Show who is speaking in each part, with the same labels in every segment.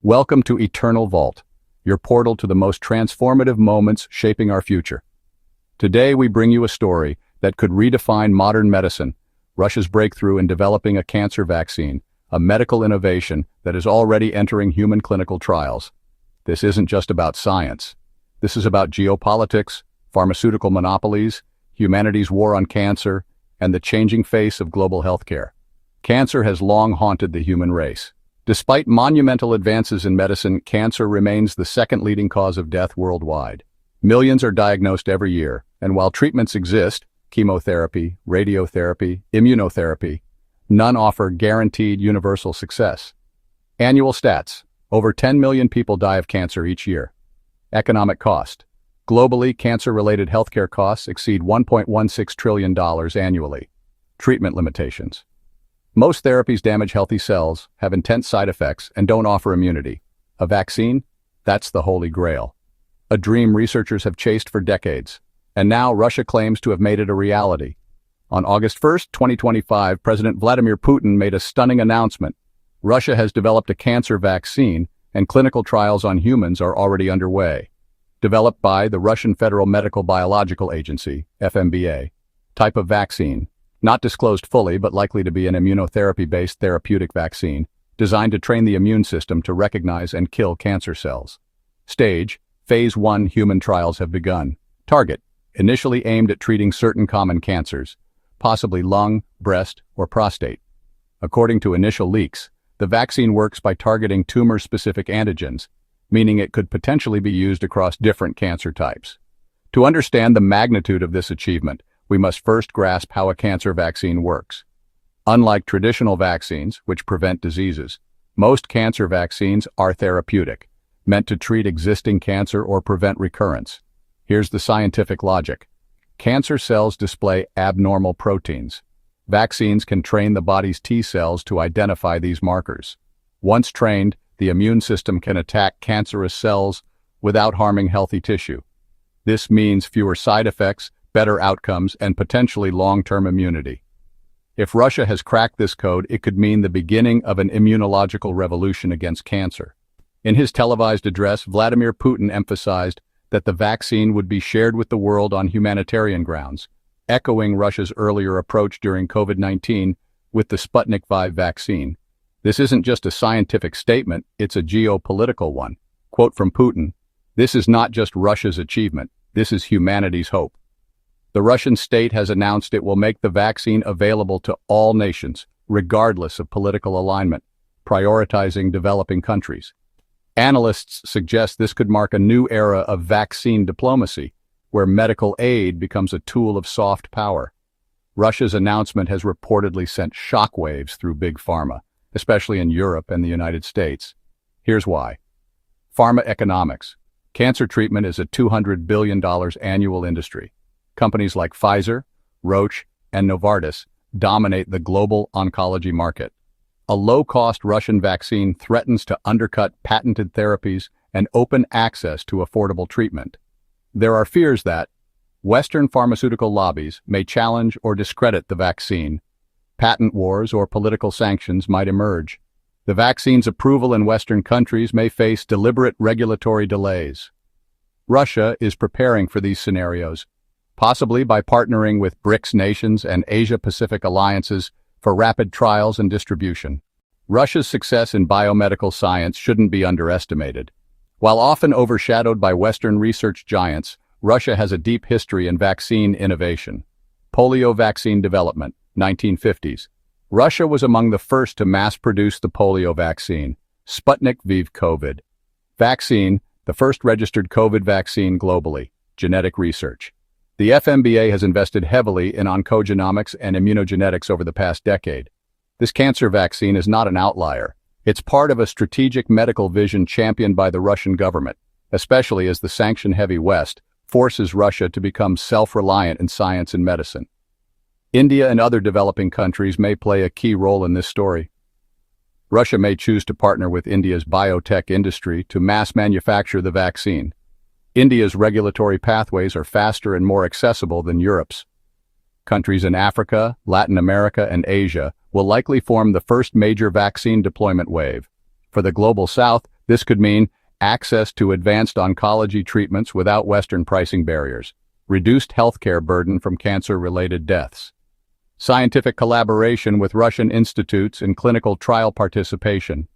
Speaker 1: Welcome to Eternal Vault, your portal to the most transformative moments shaping our future. Today we bring you a story that could redefine modern medicine, Russia's breakthrough in developing a cancer vaccine, a medical innovation that is already entering human clinical trials. This isn't just about science. This is about geopolitics, pharmaceutical monopolies, humanity's war on cancer, and the changing face of global healthcare. Cancer has long haunted the human race. Despite monumental advances in medicine, cancer remains the second leading cause of death worldwide. Millions are diagnosed every year, and while treatments exist, chemotherapy, radiotherapy, immunotherapy, none offer guaranteed universal success. Annual stats: over 10 million people die of cancer each year. Economic cost: globally, cancer-related healthcare costs exceed $1.16 trillion annually. Treatment limitations: most therapies damage healthy cells, have intense side effects, and don't offer immunity. A vaccine? That's the holy grail. A dream researchers have chased for decades. And now Russia claims to have made it a reality. On August 1st, 2025, President Vladimir Putin made a stunning announcement. Russia has developed a cancer vaccine, and clinical trials on humans are already underway. Developed by the Russian Federal Medical Biological Agency, FMBA. Type of vaccine: not disclosed fully, but likely to be an immunotherapy-based therapeutic vaccine, designed to train the immune system to recognize and kill cancer cells. Stage: Phase 1 human trials have begun. Target: initially aimed at treating certain common cancers, possibly lung, breast, or prostate. According to initial leaks, the vaccine works by targeting tumor-specific antigens, meaning it could potentially be used across different cancer types. To understand the magnitude of this achievement, we must first grasp how a cancer vaccine works. Unlike traditional vaccines, which prevent diseases, most cancer vaccines are therapeutic, meant to treat existing cancer or prevent recurrence. Here's the scientific logic. Cancer cells display abnormal proteins. Vaccines can train the body's T cells to identify these markers. Once trained, the immune system can attack cancerous cells without harming healthy tissue. This means fewer side effects, better outcomes, and potentially long-term immunity. If Russia has cracked this code, it could mean the beginning of an immunological revolution against cancer. In his televised address, Vladimir Putin emphasized that the vaccine would be shared with the world on humanitarian grounds, echoing Russia's earlier approach during COVID-19 with the Sputnik V vaccine. This isn't just a scientific statement, it's a geopolitical one. Quote from Putin: "This is not just Russia's achievement, this is humanity's hope." The Russian state has announced it will make the vaccine available to all nations, regardless of political alignment, prioritizing developing countries. Analysts suggest this could mark a new era of vaccine diplomacy, where medical aid becomes a tool of soft power. Russia's announcement has reportedly sent shockwaves through Big Pharma, especially in Europe and the United States. Here's why. Pharma economics. Cancer treatment is a $200 billion annual industry. Companies like Pfizer, Roche, and Novartis dominate the global oncology market. A low-cost Russian vaccine threatens to undercut patented therapies and open access to affordable treatment. There are fears that Western pharmaceutical lobbies may challenge or discredit the vaccine. Patent wars or political sanctions might emerge. The vaccine's approval in Western countries may face deliberate regulatory delays. Russia is preparing for these scenarios, possibly by partnering with BRICS nations and Asia-Pacific alliances for rapid trials and distribution. Russia's success in biomedical science shouldn't be underestimated. While often overshadowed by Western research giants, Russia has a deep history in vaccine innovation. Polio vaccine development, 1950s. Russia was among the first to mass-produce the polio vaccine, Sputnik V COVID. Vaccine, the first registered COVID vaccine globally. Genetic research. The FMBA has invested heavily in oncogenomics and immunogenetics over the past decade. This cancer vaccine is not an outlier. It's part of a strategic medical vision championed by the Russian government, especially as the sanction-heavy West forces Russia to become self-reliant in science and medicine. India and other developing countries may play a key role in this story. Russia may choose to partner with India's biotech industry to mass manufacture the vaccine. India's regulatory pathways are faster and more accessible than Europe's. Countries in Africa, Latin America, and Asia will likely form the first major vaccine deployment wave. For the Global South, This could mean access to advanced oncology treatments without Western pricing barriers, reduced healthcare burden from cancer-related deaths, scientific collaboration with Russian institutes in clinical trial participation.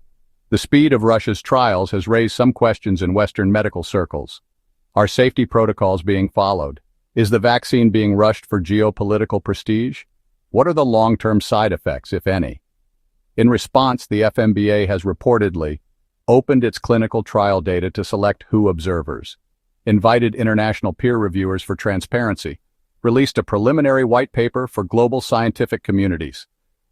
Speaker 1: The speed of Russia's trials has raised some questions in Western medical circles. Are safety protocols being followed? Is the vaccine being rushed for geopolitical prestige? What are the long-term side effects, if any? In response, the FMBA has reportedly opened its clinical trial data to select WHO observers, invited international peer reviewers for transparency, released a preliminary white paper for global scientific communities.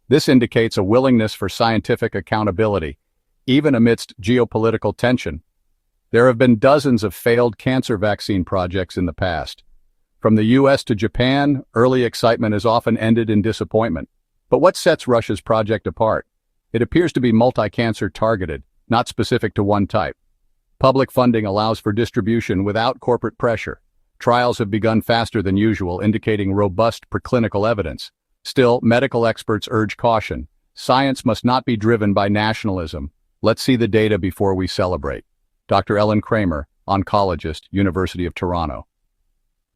Speaker 1: This indicates a willingness for scientific accountability, even amidst geopolitical tension. There have been dozens of failed cancer vaccine projects in the past. From the US to Japan, early excitement has often ended in disappointment. But what sets Russia's project apart? It appears to be multi-cancer targeted, not specific to one type. Public funding allows for distribution without corporate pressure. Trials have begun faster than usual, indicating robust preclinical evidence. Still, medical experts urge caution. Science must not be driven by nationalism. Let's see the data before we celebrate. Dr. Ellen Kramer, oncologist, University of Toronto.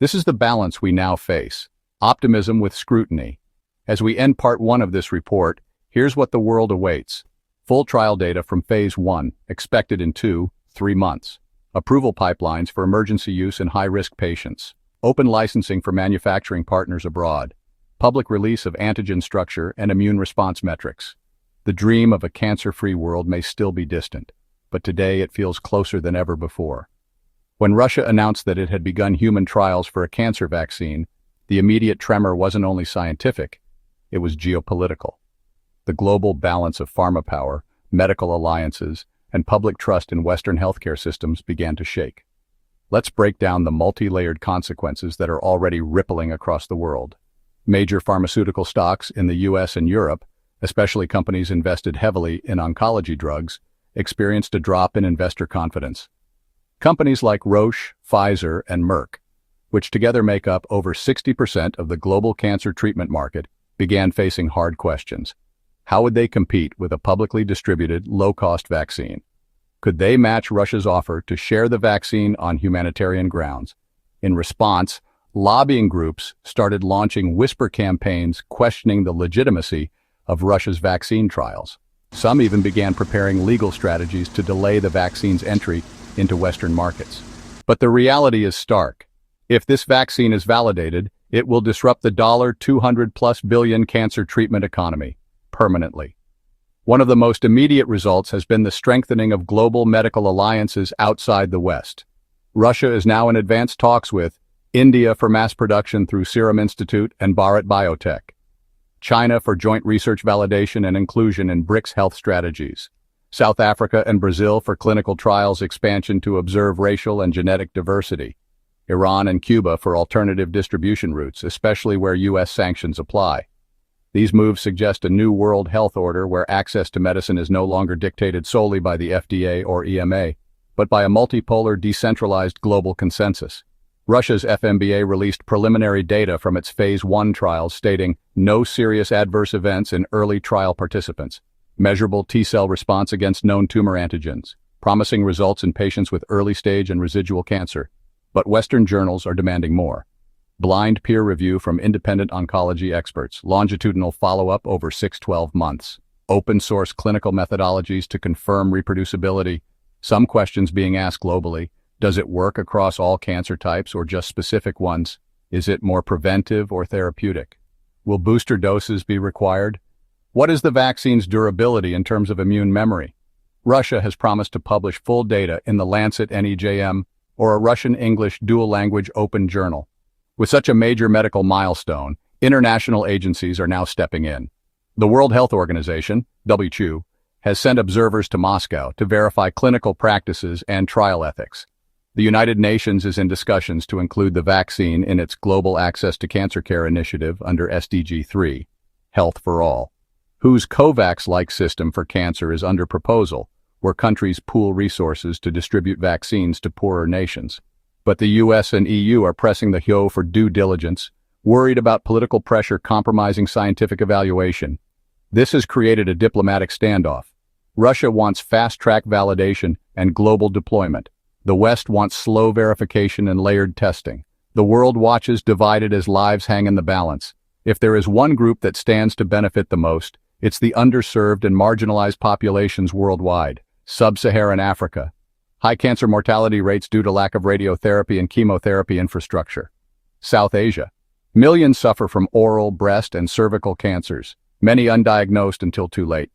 Speaker 1: This is the balance we now face. Optimism with scrutiny. As we end part 1 of this report, here's what the world awaits. Full trial data from Phase 1, expected in 2-3 months. Approval pipelines for emergency use in high-risk patients. Open licensing for manufacturing partners abroad. Public release of antigen structure and immune response metrics. The dream of a cancer-free world may still be distant, but today it feels closer than ever before. When Russia announced that it had begun human trials for a cancer vaccine, the immediate tremor wasn't only scientific, it was geopolitical. The global balance of pharma power, medical alliances, and public trust in Western healthcare systems began to shake. Let's break down the multi-layered consequences that are already rippling across the world. Major pharmaceutical stocks in the US and Europe, especially companies invested heavily in oncology drugs, experienced a drop in investor confidence. Companies like Roche, Pfizer, and Merck, which together make up over 60% of the global cancer treatment market, began facing hard questions. How would they compete with a publicly distributed, low-cost vaccine? Could they match Russia's offer to share the vaccine on humanitarian grounds? In response, lobbying groups started launching whisper campaigns questioning the legitimacy of Russia's vaccine trials. Some even began preparing legal strategies to delay the vaccine's entry into Western markets. But the reality is stark. If this vaccine is validated, it will disrupt the $200+ billion cancer treatment economy permanently. One of the most immediate results has been the strengthening of global medical alliances outside the West. Russia is now in advanced talks with India for mass production through Serum Institute and Bharat Biotech, China for joint research validation and inclusion in BRICS health strategies, South Africa and Brazil for clinical trials expansion to observe racial and genetic diversity, Iran and Cuba for alternative distribution routes, especially where U.S. sanctions apply. These moves suggest a new world health order where access to medicine is no longer dictated solely by the FDA or EMA, but by a multipolar, decentralized global consensus. Russia's FMBA released preliminary data from its Phase 1 trials stating no serious adverse events in early trial participants, measurable T-cell response against known tumor antigens, promising results in patients with early-stage and residual cancer. But Western journals are demanding more. Blind peer review from independent oncology experts, longitudinal follow-up over 6-12 months, open-source clinical methodologies to confirm reproducibility, some questions being asked globally. Does it work across all cancer types or just specific ones? Is it more preventive or therapeutic? Will booster doses be required? What is the vaccine's durability in terms of immune memory? Russia has promised to publish full data in the Lancet NEJM or a Russian-English dual-language open journal. With such a major medical milestone, international agencies are now stepping in. The World Health Organization, WHO, has sent observers to Moscow to verify clinical practices and trial ethics. The United Nations is in discussions to include the vaccine in its Global Access to Cancer Care initiative under SDG 3, Health for All. WHO's COVAX-like system for cancer is under proposal, where countries pool resources to distribute vaccines to poorer nations. But the US and EU are pressing the WHO for due diligence, worried about political pressure compromising scientific evaluation. This has created a diplomatic standoff. Russia wants fast-track validation and global deployment. The West wants slow verification and layered testing. The world watches divided as lives hang in the balance. If there is one group that stands to benefit the most, it's the underserved and marginalized populations worldwide. Sub-Saharan Africa. High cancer mortality rates due to lack of radiotherapy and chemotherapy infrastructure. South Asia. Millions suffer from oral, breast, and cervical cancers, many undiagnosed until too late.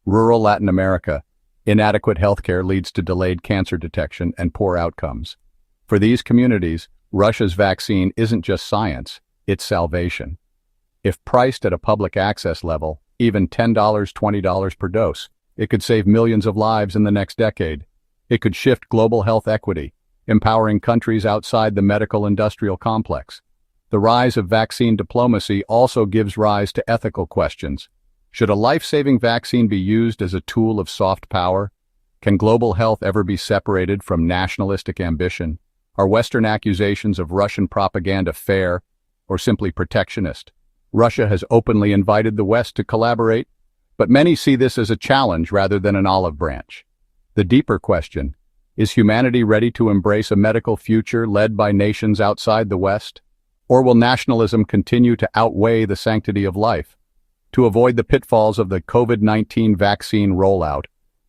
Speaker 1: Rural Latin America. Inadequate healthcare leads to delayed cancer detection and poor outcomes. For these communities, Russia's vaccine isn't just science, it's salvation. If priced at a public access level, even $10, $20 per dose, it could save millions of lives in the next decade. It could shift global health equity, empowering countries outside the medical-industrial complex. The rise of vaccine diplomacy also gives rise to ethical questions. Should a life-saving vaccine be used as a tool of soft power? Can global health ever be separated from nationalistic ambition? Are Western accusations of Russian propaganda fair or simply protectionist? Russia has openly invited the West to collaborate, but many see this as a challenge rather than an olive branch. The deeper question, is humanity ready to embrace a medical future led by nations outside the West? Or will nationalism continue to outweigh the sanctity of life? To avoid the pitfalls of the COVID-19 vaccine rollout,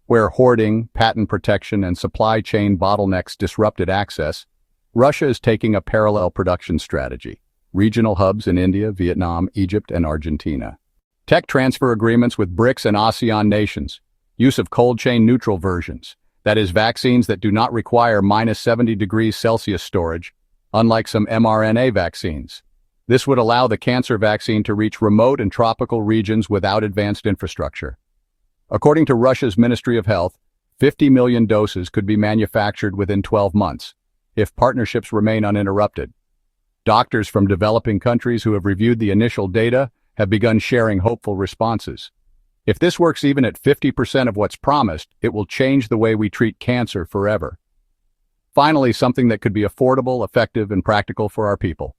Speaker 1: where hoarding, patent protection, and supply chain bottlenecks disrupted access, Russia is taking a parallel production strategy. Regional hubs in India, Vietnam, Egypt, and Argentina. Tech transfer agreements with BRICS and ASEAN nations. Use of cold chain neutral versions, that is, vaccines that do not require minus 70 degrees Celsius storage, unlike some mRNA vaccines. This would allow the cancer vaccine to reach remote and tropical regions without advanced infrastructure. According to Russia's Ministry of Health, 50 million doses could be manufactured within 12 months, if partnerships remain uninterrupted. Doctors from developing countries who have reviewed the initial data have begun sharing hopeful responses. If this works even at 50% of what's promised, it will change the way we treat cancer forever. Finally, something that could be affordable, effective, and practical for our people.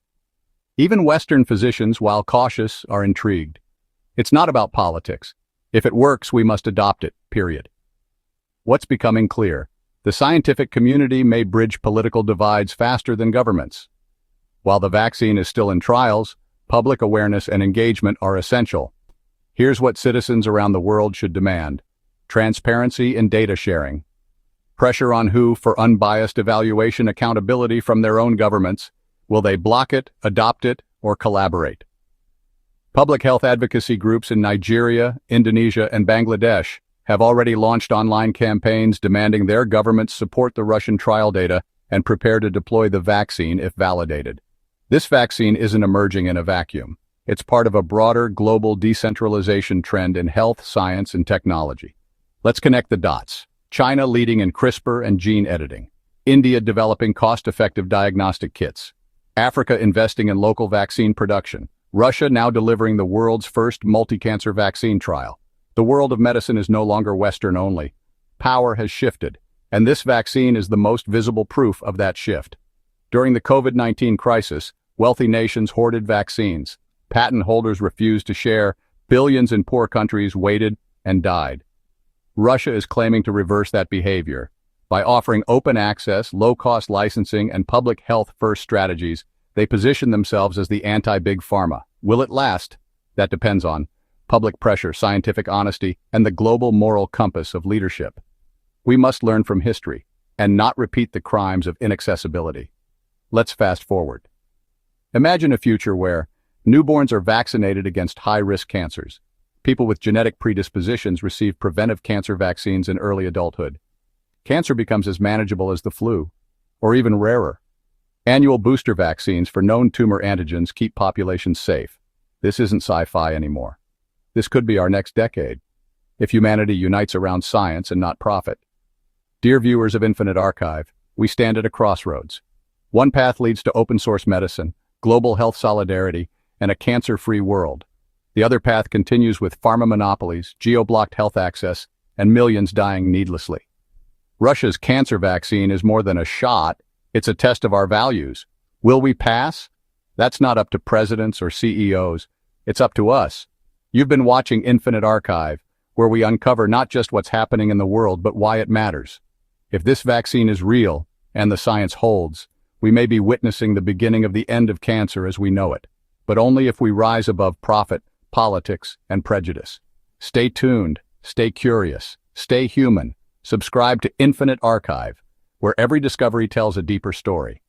Speaker 1: Even Western physicians, while cautious, are intrigued. It's not about politics. If it works, we must adopt it, period. What's becoming clear? The scientific community may bridge political divides faster than governments. While the vaccine is still in trials, public awareness and engagement are essential. Here's what citizens around the world should demand: transparency in data sharing. Pressure on WHO for unbiased evaluation accountability from their own governments. Will they block it, adopt it, or collaborate? Public health advocacy groups in Nigeria, Indonesia, and Bangladesh have already launched online campaigns demanding their governments support the Russian trial data and prepare to deploy the vaccine if validated. This vaccine isn't emerging in a vacuum. It's part of a broader global decentralization trend in health, science, and technology. Let's connect the dots. China leading in CRISPR and gene editing. India developing cost-effective diagnostic kits. Africa investing in local vaccine production. Russia now delivering the world's first multi-cancer vaccine trial. The world of medicine is no longer Western only. Power has shifted, and this vaccine is the most visible proof of that shift. During the COVID-19 crisis, wealthy nations hoarded vaccines. Patent holders refused to share. Billions in poor countries waited and died. Russia is claiming to reverse that behavior. By offering open access, low-cost licensing, and public health-first strategies, they position themselves as the anti-big pharma. Will it last? That depends on public pressure, scientific honesty, and the global moral compass of leadership. We must learn from history and not repeat the crimes of inaccessibility. Let's fast forward. Imagine a future where newborns are vaccinated against high-risk cancers. People with genetic predispositions receive preventive cancer vaccines in early adulthood. Cancer becomes as manageable as the flu, or even rarer. Annual booster vaccines for known tumor antigens keep populations safe. This isn't sci-fi anymore. This could be our next decade, if humanity unites around science and not profit. Dear viewers of Infinite Archive, we stand at a crossroads. One path leads to open-source medicine, global health solidarity, and a cancer-free world. The other path continues with pharma monopolies, geo-blocked health access, and millions dying needlessly. Russia's cancer vaccine is more than a shot, it's a test of our values. Will we pass? That's not up to presidents or CEOs, it's up to us. You've been watching Infinite Archive, where we uncover not just what's happening in the world but why it matters. If this vaccine is real, and the science holds, we may be witnessing the beginning of the end of cancer as we know it, but only if we rise above profit, politics, and prejudice. Stay tuned, stay curious, stay human. Subscribe to Infinite Archive, where every discovery tells a deeper story.